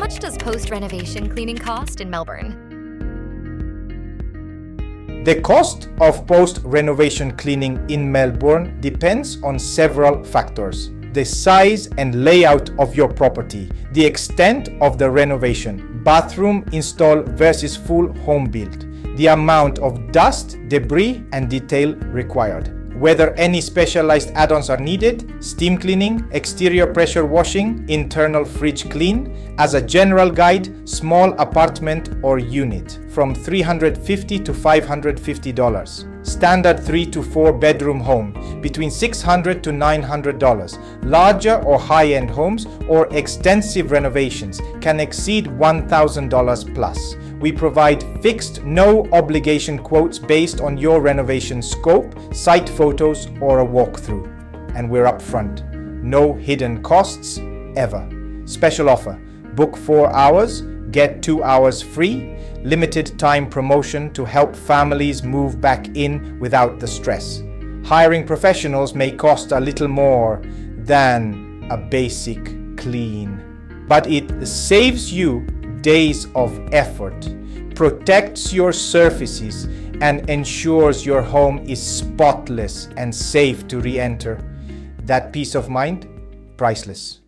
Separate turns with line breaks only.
much does post-renovation cleaning cost in Melbourne?
The cost of post-renovation cleaning in Melbourne depends on several factors: the size and layout of your property, the extent of the renovation, bathroom install versus full home build, the amount of dust, debris, and detail required, whether any specialized add-ons are needed, steam cleaning, exterior pressure washing, internal fridge clean. As a general guide, small apartment or unit from $350 to $550. Standard 3 to 4 bedroom home between $600 to $900. Larger or high-end homes or extensive renovations can exceed $1,000 plus. We provide fixed, no obligation quotes based on your renovation scope, site photos, or a walkthrough. And we're upfront. No hidden costs, ever. Special offer: book 4 hours, get 2 hours free. Limited time promotion to help families move back in without the stress. Hiring professionals may cost a little more than a basic clean, but it saves you days of effort, protects your surfaces, and ensures your home is spotless and safe to re-enter. That peace of mind, priceless.